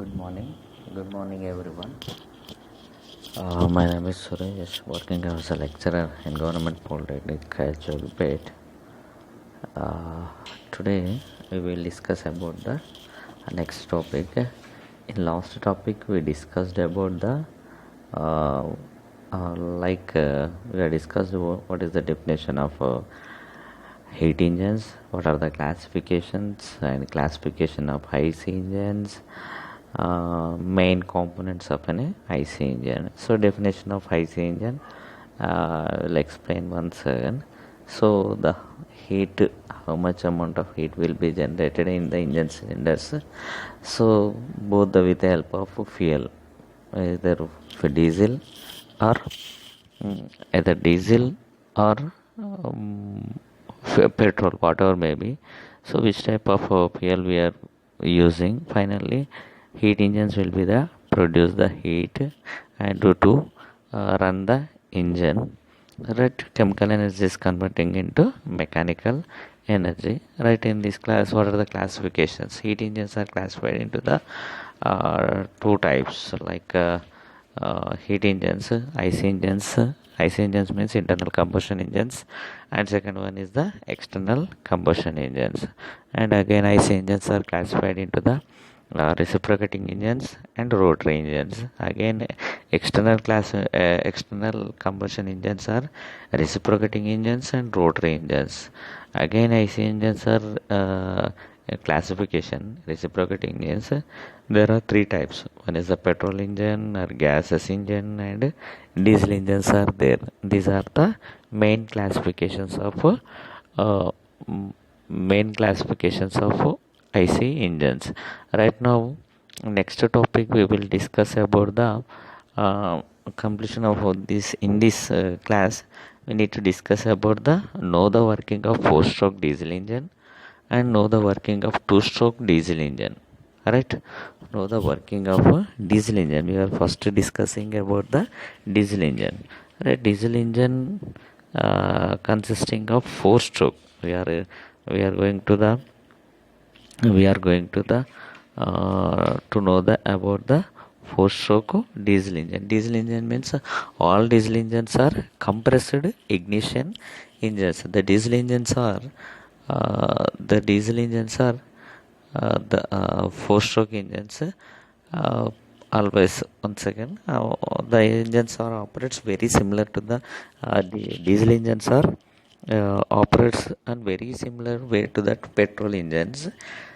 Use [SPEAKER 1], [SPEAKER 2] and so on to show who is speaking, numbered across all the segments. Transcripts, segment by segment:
[SPEAKER 1] Good morning. Good morning, everyone. My name is Suresh, working as a lecturer in Government Polytechnic, Kayachogpet. Today, we will discuss about the next topic. In last topic, we discussed about the uh, we have discussed what is the definition of heat engines, what are the classifications and classification of IC engines, main components of an IC engine. So definition of IC engine, will explain once again. So the heat, how much amount of heat will be generated in the engine cylinders. So both with the help of fuel, either for diesel or either diesel or petrol, whatever may be. So which type of fuel we are using, finally heat engines will be the produce the heat and to run the engine, right? Chemical energy is converting into mechanical energy, right? In this class, what are the classifications? Heat engines are classified into the two types, heat engines, IC engines. IC engines means internal combustion engines, and second one is the external combustion engines. And again, IC engines are classified into the reciprocating engines and rotary engines. Again, external combustion engines are reciprocating engines and rotary engines. Again, IC engines are classification reciprocating engines. There are three types. One is the petrol engine or gases engine, and diesel engines are there. These are the main classifications of uh, IC engines. Right now, next topic we will discuss about the completion of this. In this class, we need to discuss about the know the working of four-stroke diesel engine and know the working of two-stroke diesel engine. Right? Know the working of a diesel engine. We are first discussing about the diesel engine. Right? Diesel engine consisting of four-stroke. We are going to the to know the about the four-stroke diesel engine. Diesel engine means all diesel engines are compressed ignition engines. The diesel engines are the four-stroke engines. Always once again, the engines are operates very similar to the diesel engines are operates and very similar way to that petrol engines.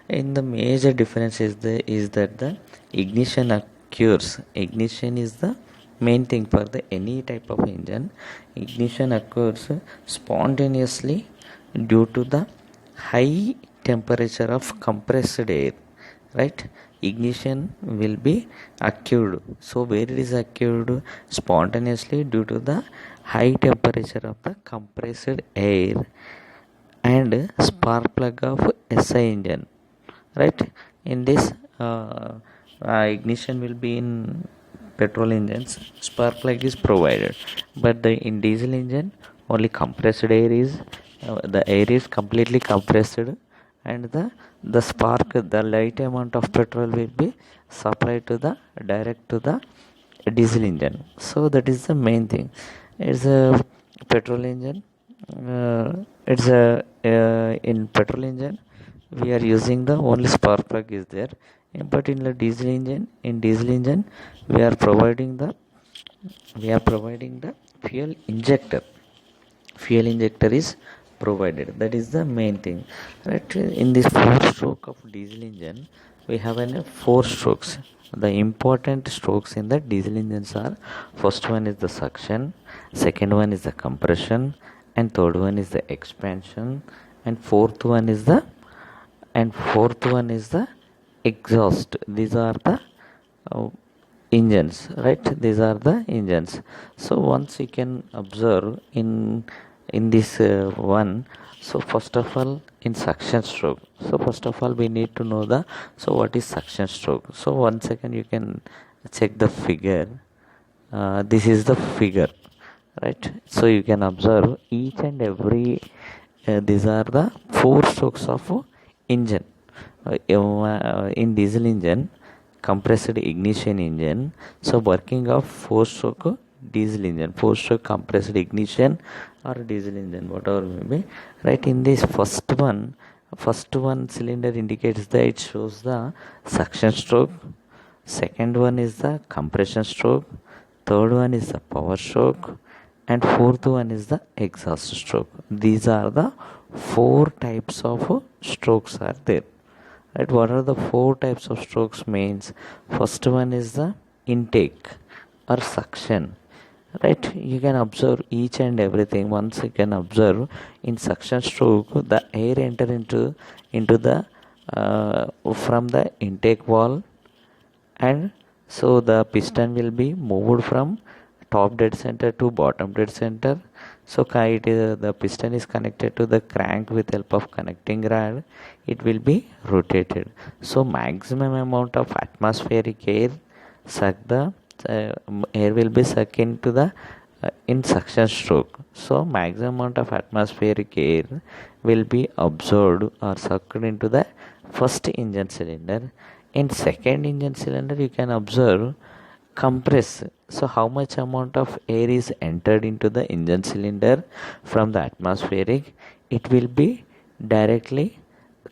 [SPEAKER 1] In the major difference is that the ignition occurs. Ignition is the main thing for the any type of engine. Ignition occurs spontaneously due to the high temperature of compressed air, right? Ignition will be occurred. So where it is occurred? Spontaneously due to the high temperature of the compressed air and spark plug of SI engine, right? In this ignition will be in petrol engines, spark plug is provided, but in diesel engine only compressed air is the air is completely compressed, and the spark, the light amount of petrol will be supplied to the direct to the diesel engine. So that is the main thing. It's a petrol engine. It's a In petrol engine we are using the only spark plug is there, but in the diesel engine we are providing the fuel injector. Fuel injector is provided. That is the main thing, right? In this four stroke of diesel engine we have four strokes. The important strokes in the diesel engines are: first one is the suction, second one is the compression, and third one is the expansion, and fourth one is the exhaust. These are the uh, engines, right? These are the engines. So once you can observe in this one. So first of all, in suction stroke, so first of all we need to know the, so what is suction stroke. So once again you can check the figure. This is the figure, right? So you can observe each and every these are the four strokes of engine. In diesel engine compressed ignition engine. So working of 4-stroke diesel engine, 4-stroke compressed ignition or diesel engine, whatever may be. Right, in this first one cylinder indicates that it shows the suction stroke. Second one is the compression stroke. Third one is the power stroke. And fourth one is the exhaust stroke. These are the four types of strokes are there. Right, what are the four types of strokes means? First one is the intake or suction. Right, you can observe each and everything. Once you can observe in suction stroke, the air enter into the from the intake valve, and so the piston will be moved from top dead center to bottom dead center. So the piston is connected to the crank with help of connecting rod. It will be rotated. So maximum amount of atmospheric air suck the air will be sucked into the in suction stroke. So maximum amount of atmospheric air will be absorbed or sucked into the first engine cylinder. In second engine cylinder, you can observe compress. So how much amount of air is entered into the engine cylinder from the atmospheric? It will be directly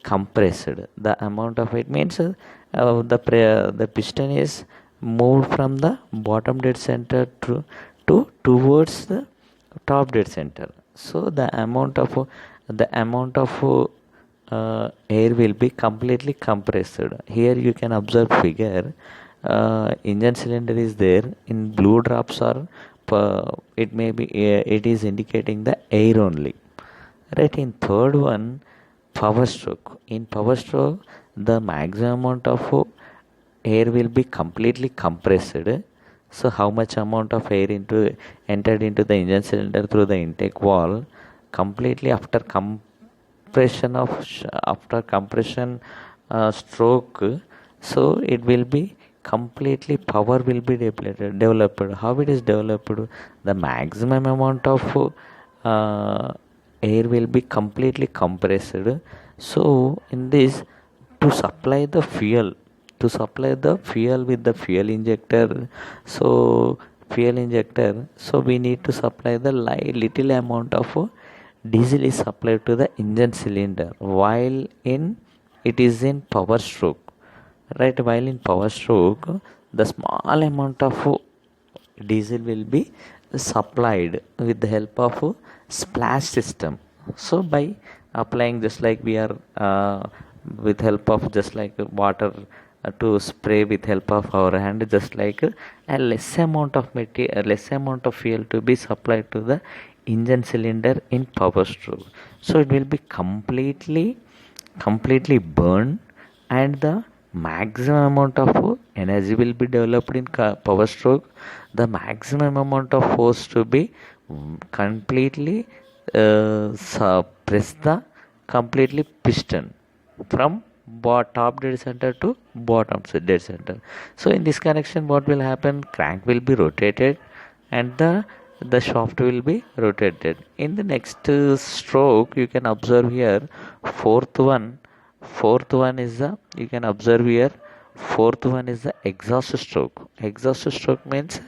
[SPEAKER 1] compressed. The amount of it means the piston is moved from the bottom dead center to towards the top dead center. So the amount of air will be completely compressed. Here you can observe figure. Engine cylinder is there in blue drops, or it may be it is indicating the air only. Right, in third one, power stroke. In power stroke, the maximum amount of air will be completely compressed. So how much amount of air entered into the engine cylinder through the intake valve? Completely after compression stroke, so it will be completely power will be developed. How it is developed? The maximum amount of air will be completely compressed. So in this, to supply the fuel with the fuel injector, so we need to supply the little amount of diesel is supplied to the engine cylinder while in it is in power stroke. Right, while in power stroke, the small amount of diesel will be supplied with the help of splash system. So by applying, just like we are with help of just like water to spray with help of our hand, just like a less amount of material, less amount of fuel to be supplied to the engine cylinder in power stroke. So it will be completely burned, and the maximum amount of energy will be developed in power stroke. The maximum amount of force to be completely press the completely piston from top dead center to bottom dead center. So in this connection, what will happen? Crank will be rotated, and the shaft will be rotated. In the next stroke, you can observe here fourth one. Fourth one is the you can observe here fourth one is the exhaust stroke. Exhaust stroke means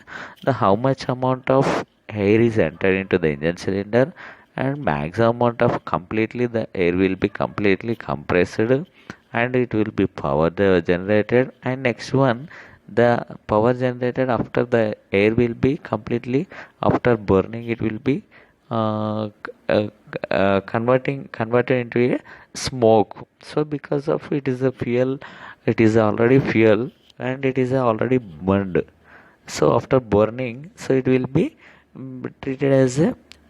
[SPEAKER 1] the how much amount of air is entered into the engine cylinder, and maximum amount of completely the air will be completely compressed, and it will be power generated. And next one, the power generated after the air will be completely after burning, it will be uh, uh, converted into a smoke. So because of it is a fuel, it is already fuel, and it is already burned. So after burning, so it will be treated as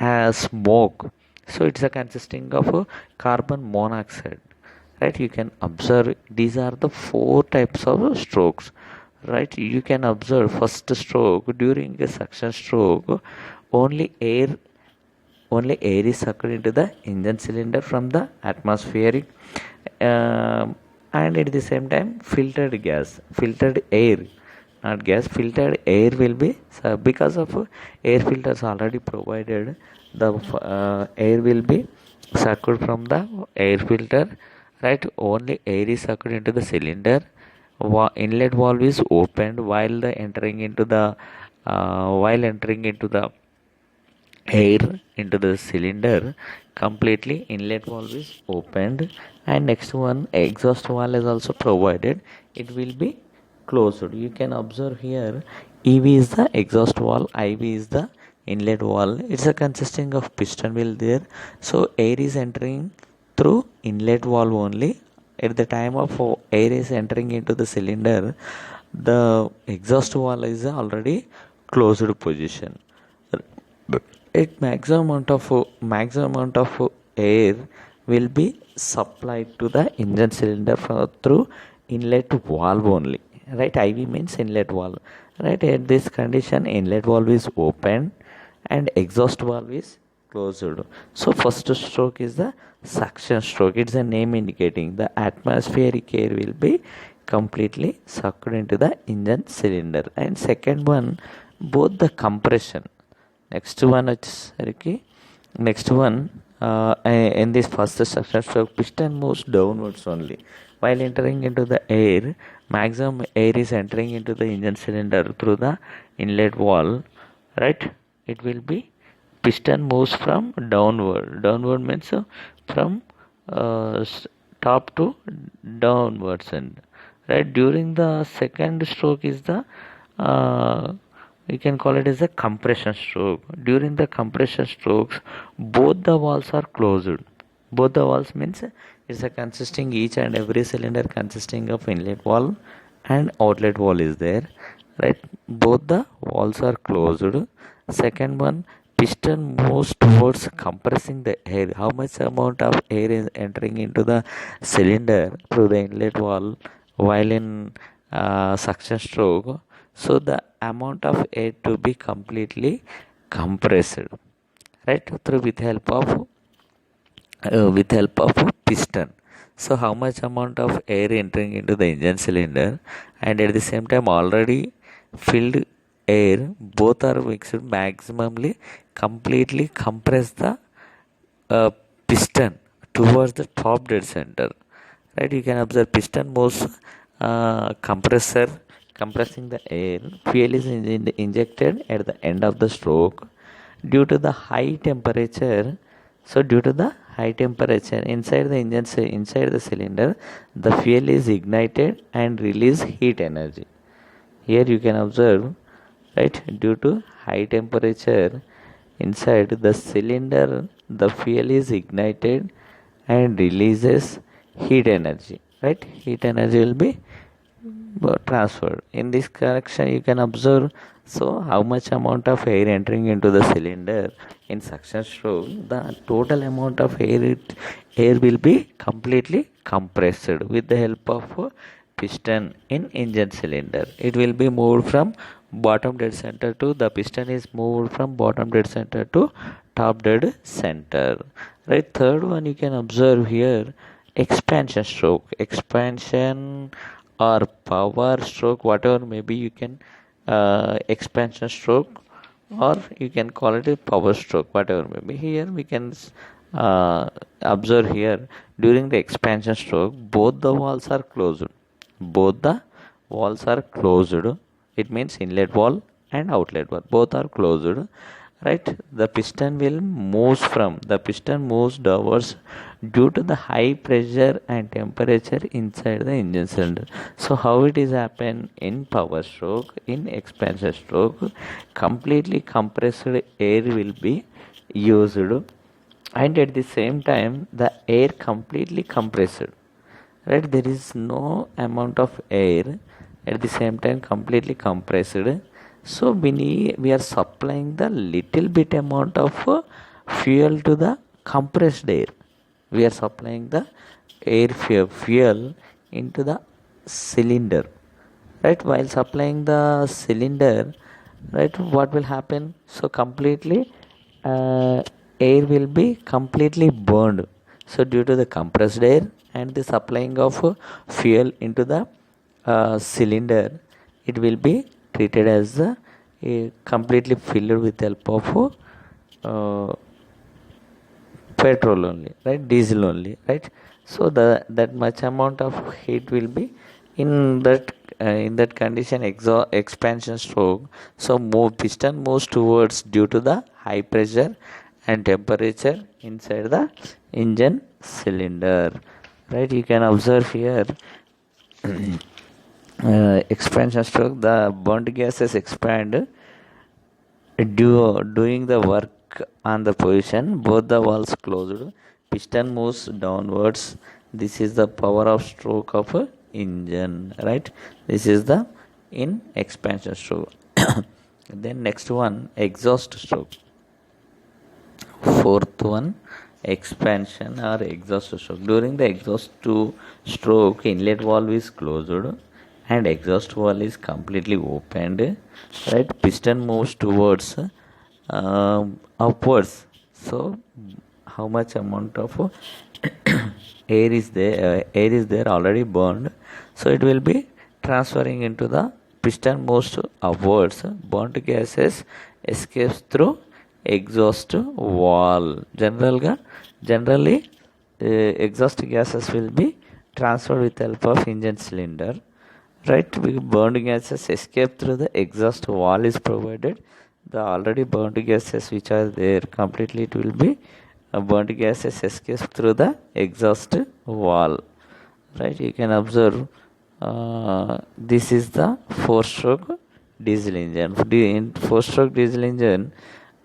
[SPEAKER 1] a smoke. So it's a consisting of carbon monoxide. Right, you can observe these are the four types of strokes. Right, you can observe first stroke. During a suction stroke, only air only air is sucked into the engine cylinder from the atmospheric, um, and at the same time filtered air, not gas, filtered air will be because of air filters already provided. The air will be sucked from the air filter. Right, only air is sucked into the cylinder, inlet valve is opened while the entering into the air into the cylinder, completely inlet valve is opened, and next one exhaust valve is also provided, it will be closed. You can observe here, EV is the exhaust valve, IV is the inlet valve. It's a consisting of piston wheel there, so air is entering through inlet valve only. At the time of air is entering into the cylinder, the exhaust valve is already closed position. It maximum amount of air will be supplied to the engine cylinder through inlet valve only, right? IV means inlet valve, right? At this condition, inlet valve is open and exhaust valve is closed. So first stroke is the suction stroke. It's a name indicating the atmospheric air will be completely sucked into the engine cylinder. And second one, both the compression. Next one వచ్చేసరికి next one, in this first suction stroke, piston moves downwards only. While entering into the air, maximum air is entering into the engine cylinder through the inlet valve, right? It will be piston moves from downward. Downward means from top to downwards end, right? During the second stroke is the uh, we can call it as a compression stroke. During the compression strokes, both the valves are closed. Both the valves means it's a consisting, each and every cylinder consisting of inlet valve and outlet valve is there, right? Both the valves are closed. Second one, piston moves towards compressing the air. How much amount of air is entering into the cylinder through the inlet valve while in suction stroke? So the amount of air to be completely compressed, right, through with help of a piston. So how much amount of air entering into the engine cylinder, and at the same time already filled air, both are mixed, maximally completely compress the uh, piston towards the top dead center, right? You can observe piston moves compressor compressing the air. Fuel is injected at the end of the stroke. Due to the high temperature, so due to the high temperature inside the engine, inside the cylinder, the fuel is ignited and release heat energy. Here you can observe, right? Due to high temperature inside the cylinder, the fuel is ignited and releases heat energy, right? Heat energy will be transferred. In this correction, you can observe, so how much amount of air entering into the cylinder in suction stroke, the total amount of air will be completely compressed with the help of piston in engine cylinder. It will be moved from bottom dead center to, the piston is moved from bottom dead center to top dead center, right? Third one, you can observe here, expansion stroke. Expansion or power stroke, whatever maybe you can, expansion stroke, or you can call it a power stroke, whatever maybe. Here we can observe here, during the expansion stroke, both the walls are closed. Both the walls are closed. It means inlet wall and outlet wall both are closed, right? The piston will moves from, the piston moves downwards due to the high pressure and temperature inside the engine cylinder. So how it is happen in power stroke? In expansion stroke, completely compressed air will be used, and at the same time the air completely compressed, right? There is no amount of air, at the same time completely compressed. So we are supplying the little bit amount of fuel to the compressed air. We are supplying the fuel into the cylinder, right? While supplying the cylinder, right, what will happen? So completely uh, air will be completely burned. So due to the compressed air and the supplying of fuel into the cylinder, it will be treated as completely filled with help of uh, petrol only, right? Diesel only, right? So the that much amount of heat will be In that condition, expansion stroke, so piston moves towards due to the high pressure and temperature inside the engine cylinder, right? You can observe here, expansion stroke, the burnt gases expand doing the work on the position, both the valves closed, piston moves downwards. This is the power of stroke of a engine, right? This is the in expansion stroke. Then next one, exhaust stroke. Fourth one, expansion or exhaust stroke. During the exhaust to stroke, inlet valve is closed and exhaust valve is completely opened, right? Piston moves towards upwards. So how much amount of air is there already burned, so it will be transferring into the piston moves upwards. Burnt gases escapes through exhaust wall. Generally, exhaust gases will be transferred with help of engine cylinder, right? Burned gases escape through the exhaust wall is provided. The already burned gases which are there, completely it will be burnt gases escape through the exhaust wall, right? You can observe, this is the four stroke diesel engine. In four stroke diesel engine,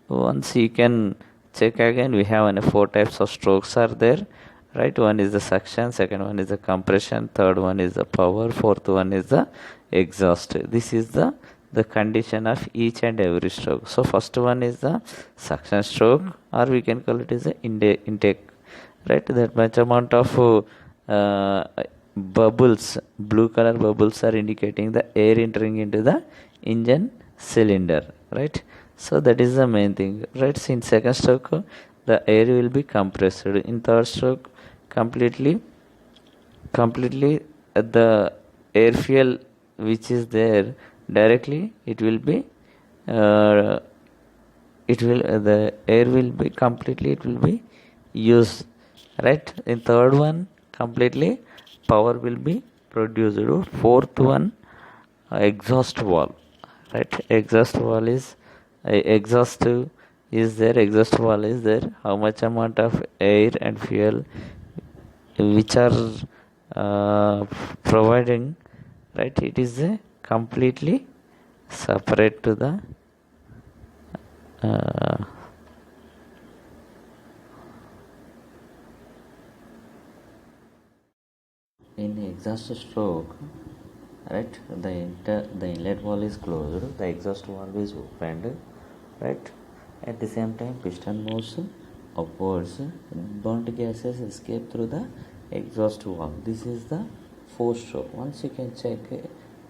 [SPEAKER 1] once you can check again, we have four types of strokes are there, right? One is the suction, second one is the compression, third one is the power, fourth one is the exhaust. This is the condition of each and every stroke. So first one is the suction stroke, or we can call it as the intake, right? That much amount of bubbles, blue color bubbles are indicating the air entering into the engine cylinder, right? So that is the main thing, right? So in second stroke, the air will be compressed. In third stroke, completely the air fuel which is there, directly it will be uh, the air will be completely, it will be used, right? In third one, completely power will be produced. Fourth one, exhaust valve, right? Exhaust is there, exhaust valve is there. How much amount of air and fuel which are providing, right? It is completely separate to the uh, in exhaust stroke, right? The inlet valve is closed, the exhaust valve is opened, right? At the same time, piston moves upwards, burnt gases escape through the exhaust valve. This is the four stroke. Once you can check,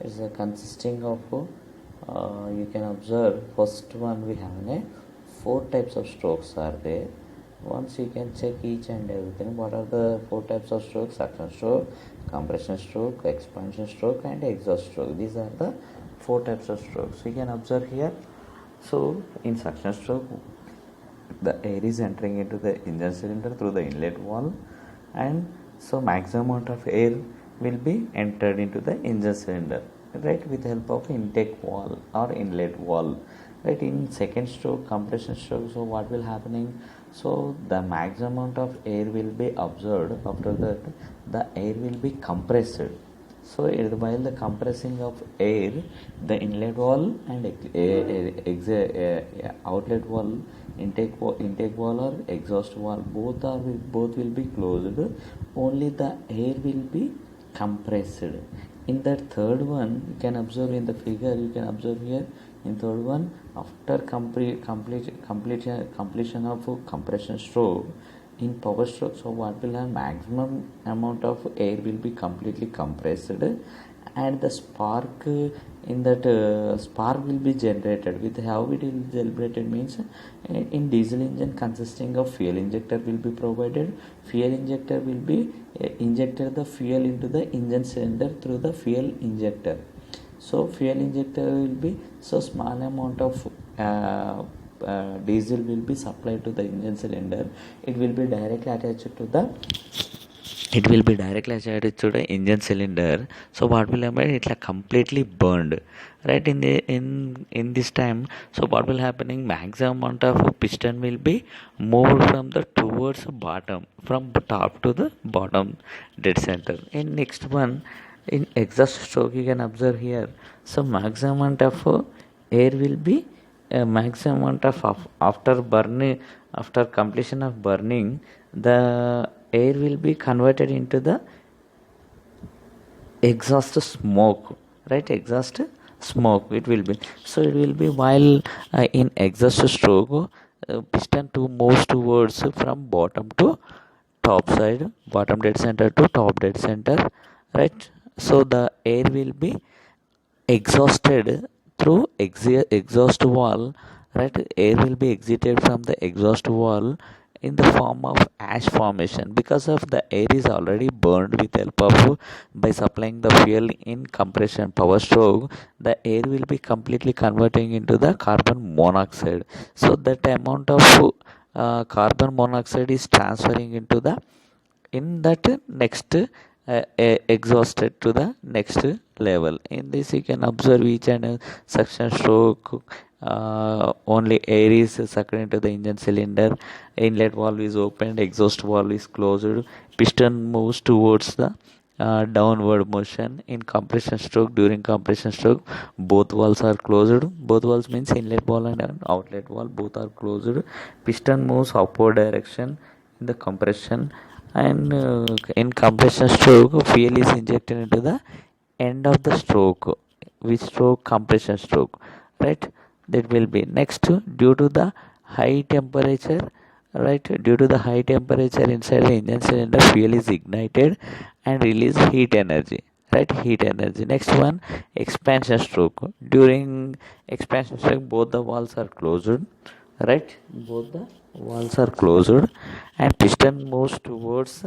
[SPEAKER 1] it's consisting of you can observe, first one we have four types of strokes are there. Once you can check each and everything, what are the four types of strokes: suction stroke, compression stroke, expansion stroke, and exhaust stroke. These are the four types of strokes you can observe here. So in suction stroke, the air is entering into the engine cylinder through the inlet valve, and so maximum amount of air will be entered into the engine cylinder, right, with help of intake valve or inlet valve, right? In second stroke, compression stroke, so what will happening, so the maximum amount of air will be observed. After that, the air will be compressed. So while the compressing of air, the inlet valve and outlet valve, intake valve or exhaust valve, both will be closed. Only the air will be compressed. In that third one, you can observe in the figure, you can observe here in third one, after completion of compression stroke, in power stroke, so what will have, maximum amount of air will be completely compressed, and the spark in that spark will be generated. With how it will be generated means, in diesel engine consisting of fuel injector will be provided. Fuel injector will be injected the fuel into the engine cylinder through the fuel injector. So fuel injector will be, so small amount of diesel will be supplied to the engine cylinder. It will be directly attached to the it will be directly attached to the engine cylinder. So what will happen, it like completely burned, right? In this time, so what will happening, maximum amount of piston will be moved from the towards bottom, from top to the bottom dead center. In next one, in exhaust stroke, you can observe here, so maximum amount of air will be maximum amount of after burning, after completion of burning, the air will be converted into the exhaust smoke, right? Exhaust smoke it will be. So it will be while in exhaust stroke, piston to moves towards from bottom to top side, bottom dead center to top dead center, right? So the air will be exhausted through exhaust wall, right? Air will be exited from the exhaust wall in the form of ash formation, because of the air is already burned with help of by supplying the fuel in compression power stroke. The air will be completely converting into the carbon monoxide. So that amount of carbon monoxide is transferring into the, in that next exhausted to the next level. In this you can observe each and suction stroke, only air is sucked into the engine cylinder, inlet valve is opened, exhaust valve is closed, piston moves towards the downward motion. In compression stroke, during compression stroke, both valves are closed. Both valves means inlet valve and an outlet valve, both are closed. Piston moves upward direction in the compression, and in compression stroke, fuel is injected into the end of the stroke. Which stroke? Compression stroke, right? That will be next, due to the high temperature, right? Due to the high temperature inside the engine cylinder, fuel is ignited and release heat energy, right? Heat energy. Next one, expansion stroke. During expansion stroke, both the valves are closed, right? Both the valves are closed and piston moves towards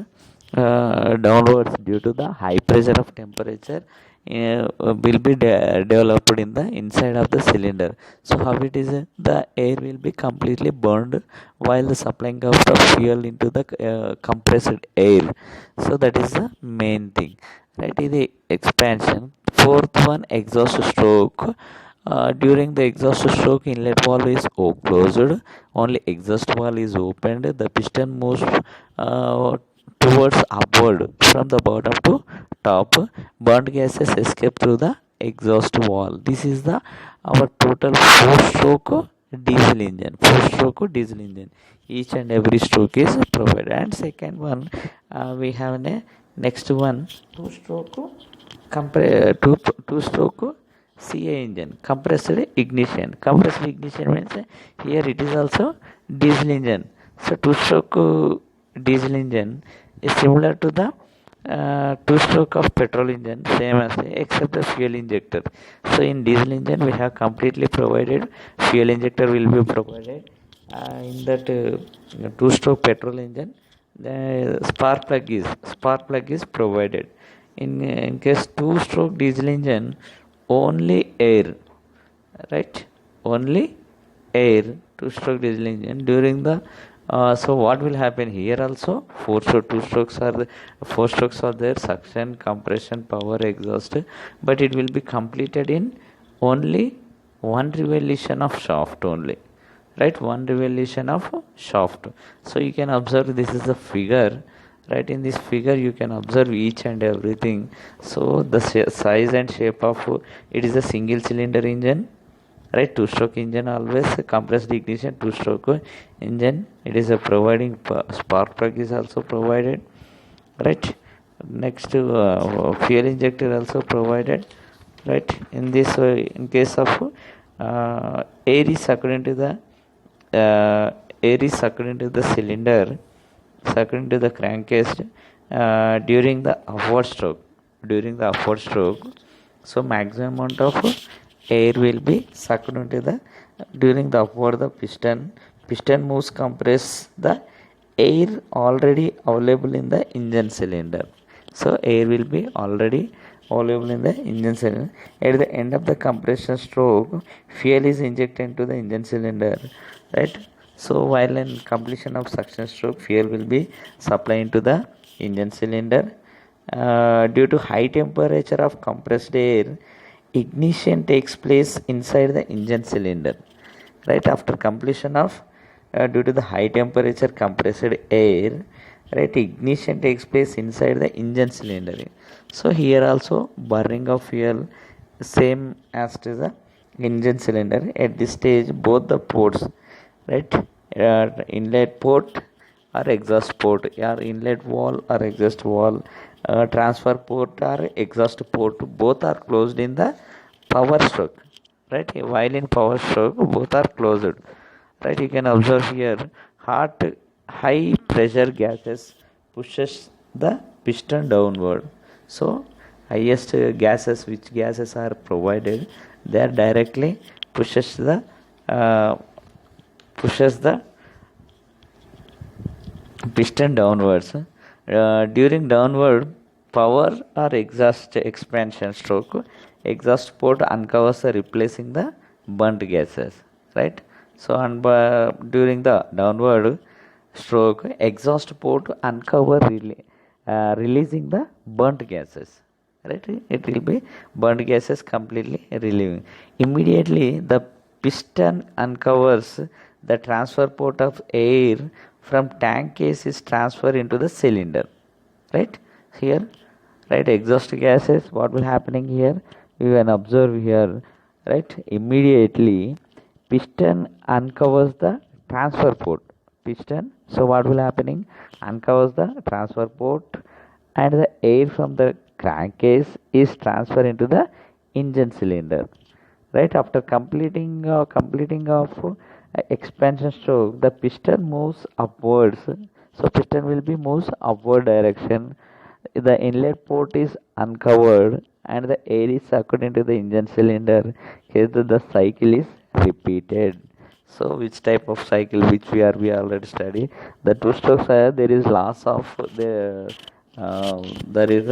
[SPEAKER 1] downwards due to the high pressure of temperature will be developed in the inside of the cylinder. So how it is, the air will be completely burned while the supplying of the fuel into the compressed air. So that is the main thing, right? In the expansion. Fourth one, exhaust stroke. During the exhaust stroke, inlet valve is closed, only exhaust valve is opened. The piston moves towards upward from the bottom to top. Burnt gases escape through the exhaust valve. This is the our total four-stroke diesel engine. Four-stroke diesel engine. Each and every stroke is provided. And second one, we have a next one, two-stroke two-stroke C.I. engine, compressed ignition. Compressed ignition means here it is also diesel engine. So two-stroke diesel engine is similar to the two-stroke of petrol engine, same as except the fuel injector. So in diesel engine we have completely provided fuel injector will be provided. In that two-stroke petrol engine, the spark plug is provided. In case two-stroke diesel engine, only air, right? Only air, two-stroke diesel engine during the so what will happen here also, four strokes are there, suction, compression, power, exhaust, but it will be completed in only one revolution of shaft only, right? One revolution of shaft. So you can observe, this is the figure, right? In this figure you can observe each and everything. So the size and shape of it is a single cylinder engine, right? Two stroke engine, always compressed ignition, two stroke engine. It is a providing spark plug is also provided, right? Next fuel injector also provided, right? In this in case of air is sucked into the cylinder, sucked into the crankcase during the upward stroke. During the upward stroke, so maximum amount of air will be sucked into the, during the upward the piston moves compress the air already available in the engine cylinder. So air will be already available in the engine cylinder. At the end of the compression stroke, fuel is injected into the engine cylinder, right? So while in completion of suction stroke, fuel will be supplied into the engine cylinder. Due to high temperature of compressed air, ignition takes place inside the engine cylinder. Right after completion of due to the high temperature compressed air, right, ignition takes place inside the engine cylinder. So here also burning of fuel same as to the engine cylinder. At this stage both the ports, right, inlet port or exhaust port, or inlet wall or exhaust wall, transfer port or exhaust port, both are closed in the power stroke. Right, while in power stroke both are closed. Right, you can observe here hot high pressure gases pushes the piston downward. So highest gases, which gases are provided, they are directly pushes the uh, pushes the piston downwards. During downward power or exhaust expansion stroke, exhaust port uncovers replacing the burnt gases. Right. So during the downward stroke, exhaust port uncover releasing the burnt gases. Right. It will be burnt gases completely relieving. Immediately the piston uncovers the transfer port of air from tank case is transferred into the cylinder. Right here, right, exhaust gases, what will happening here, you can observe here. Right, immediately piston uncovers the transfer port. Piston, so what will happening, uncovers the transfer port, and the air from the crankcase is transferred into the engine cylinder. Right after completing of expansion stroke, the piston moves upwards. So piston will be moves upward direction. The inlet port is uncovered and the air is sucked into the engine cylinder. Here the cycle is repeated. So which type of cycle, which we already studied. The two strokes are, there is loss of there is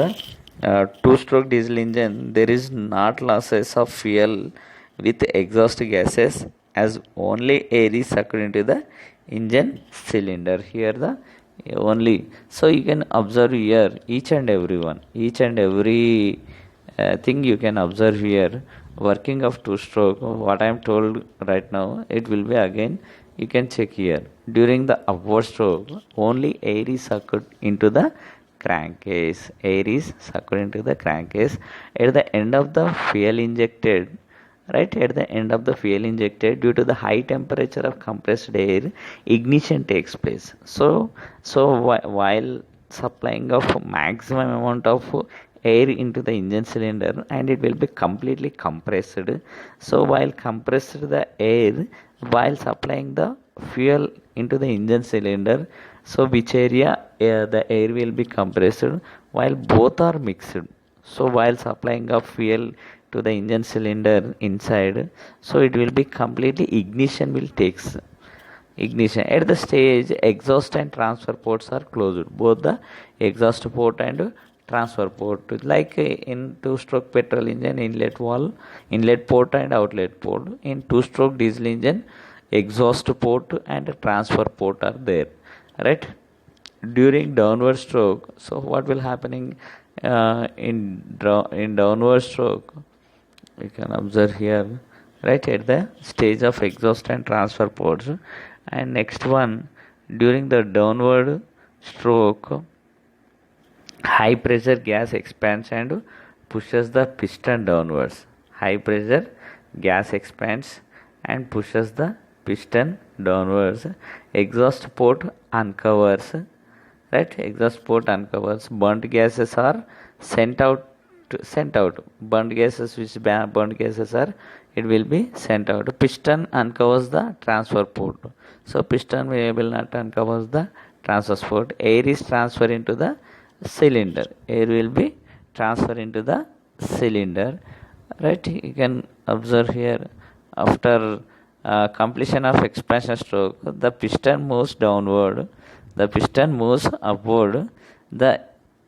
[SPEAKER 1] a two-stroke diesel engine. There is not losses of fuel with exhaust gases, as only air is sucked into the engine cylinder. Here the only, so you can observe here each and every thing you can observe here. Working of two stroke, what I am told right now, it will be again, you can check here. During the upward stroke, only air is sucked into the crankcase. Air is sucked into the crankcase. At the end of the fuel injected, right, at the end of the fuel injected, due to the high temperature of compressed air, ignition takes place. While supplying of maximum amount of air into the engine cylinder, and it will be completely compressed. So while compressed the air, while supplying the fuel into the engine cylinder, so which area the air will be compressed, while both are mixed. So while supplying of fuel to the engine cylinder inside, so it will be completely ignition will takes. Ignition at the stage, exhaust and transfer ports are closed, both the exhaust port and transfer port. Like in two stroke petrol engine, inlet port and outlet port. In two stroke diesel engine, exhaust port and transfer port are there. Right, during downward stroke, so what will happening in downward stroke, we can observe here. Right, at the stage of exhaust and transfer ports. And next one, during the downward stroke, high pressure gas expands and pushes the piston downwards. High pressure gas expands and pushes the piston downwards. Exhaust port uncovers. Right, exhaust port uncovers. Burnt gases are sent out. Burnt gases, which burnt gases are, it will be sent out. Piston uncovers the transfer port. So piston will not uncovers the transfer port. Air is transferred into the cylinder. Air will be transferred into the cylinder. Right, you can observe here. After completion of expansion stroke, the piston moves downward, the piston moves upward, the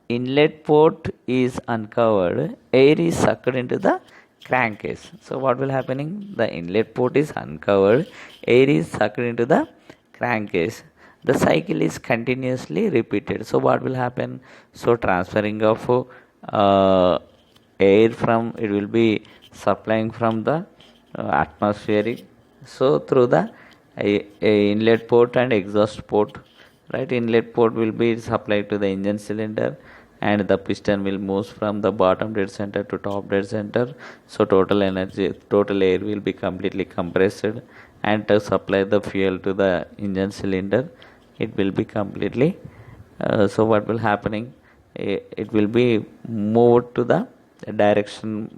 [SPEAKER 1] inlet port is uncovered, air is sucked into the crankcase. So what will happening, the inlet port is uncovered, air is sucked into the crankcase. the cycle is continuously repeated. So what will happen? So transferring of uh, air from, it will be supplying from the atmospheric, so through the a inlet port and exhaust port, right? Inlet port will be supplied to the engine cylinder, and the piston will move from the bottom dead center to top dead center. So total energy, total air will be completely compressed, and to supply the fuel to the engine cylinder, it will be completely so what will happening, it will be moved to the direction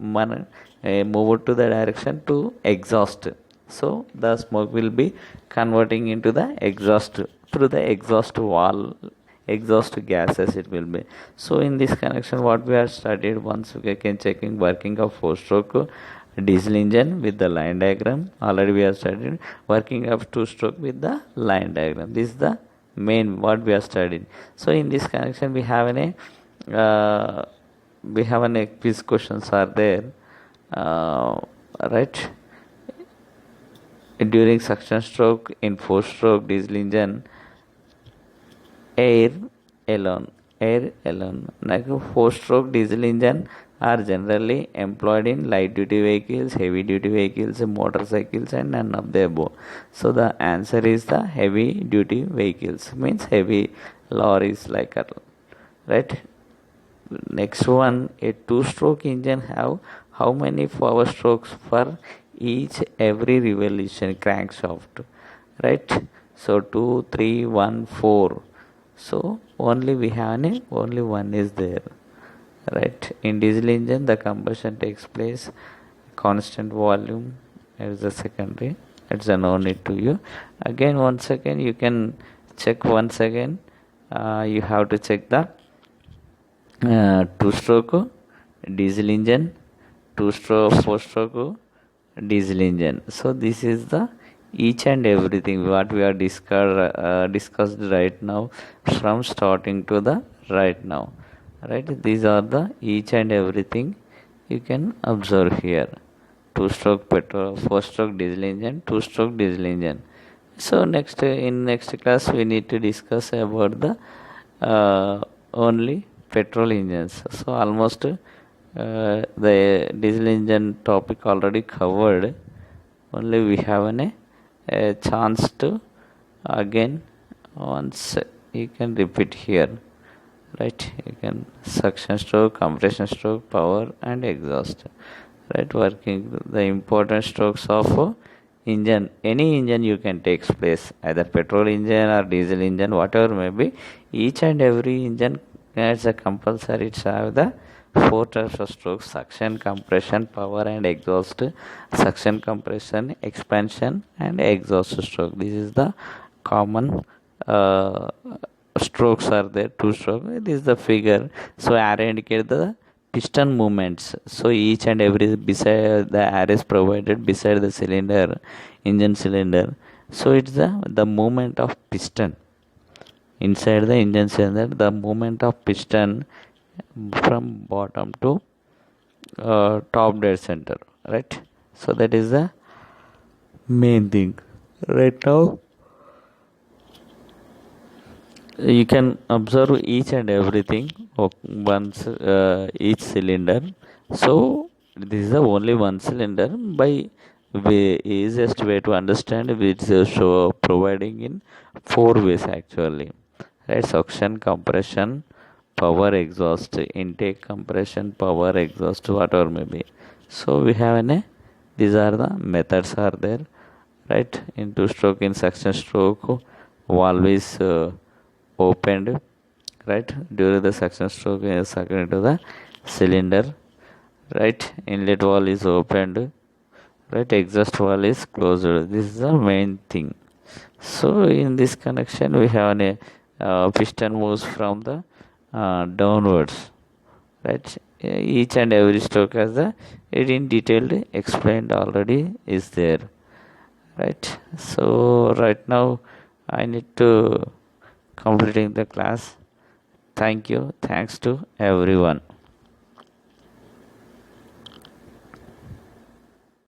[SPEAKER 1] moved to the direction to exhaust. So the smoke will be converting into the exhaust through the exhaust wall, exhaust gases it will be. So in this connection, what we have studied, once we can checking working of four stroke diesel engine with the line diagram. Already we have studied working of two stroke with the line diagram. This is the main what we have studied. So in this connection we have an quiz questions are there, uh, right? During suction stroke in four stroke diesel engine, air air alone, like a four stroke diesel engine are generally employed in light duty vehicles, heavy duty vehicles, motorcycles, and none of the above. So the answer is the heavy duty vehicles, means heavy lorries, like right. Next one, a two stroke engine have how many power strokes for each every revolution crankshaft, right? So 2, 3, 1, 4. So only we have only one is there, right? In diesel engine, the combustion takes place constant volume as the secondary. It's a no need to you. Again, once again, you can check once again. You have to check the two stroke diesel engine, two stroke four stroke diesel engine. So this is the each and everything what we are discussed right now, from starting to the right now, right? These are the each and everything you can observe here. Two stroke petrol, four stroke diesel engine, two stroke diesel engine. So next in next class we need to discuss about the only petrol engines. So almost the diesel engine topic already covered. Only we have a chance to again once you can repeat here, right? You can suction stroke, compression stroke, power, and exhaust, right? Working the important strokes of engine, any engine you can take place, either petrol engine or diesel engine, whatever may be. Each and every engine has a compulsory to have the four types of strokes: suction, compression, power, and exhaust. Suction, compression, expansion, and exhaust stroke. This is the common uh, strokes are there, two stroke. This is the figure. So arrow indicate the piston movements. So each and every beside the arrows provided beside the cylinder, engine cylinder. So it's the movement of piston inside the engine cylinder, the movement of piston from bottom to top dead center, right? So that is the main thing. Right now you can observe each and everything once each cylinder. So this is the only one cylinder. By the easiest way to understand, which is show providing in four ways actually, right? Suction, compression, power, exhaust. Intake, compression, power, exhaust, whatever may be. So we have these are the methods are there, right? In two stroke, in suction stroke, valve is opened, right? During the suction stroke is sucked into the cylinder, right? Inlet valve is opened, right? Exhaust valve is closed. This is the main thing. So in this connection we have a piston moves from the downwards, right? Each and every stroke has the it in detailed explained already is there, right? So right now I need to completing the class. Thank you. Thanks to everyone.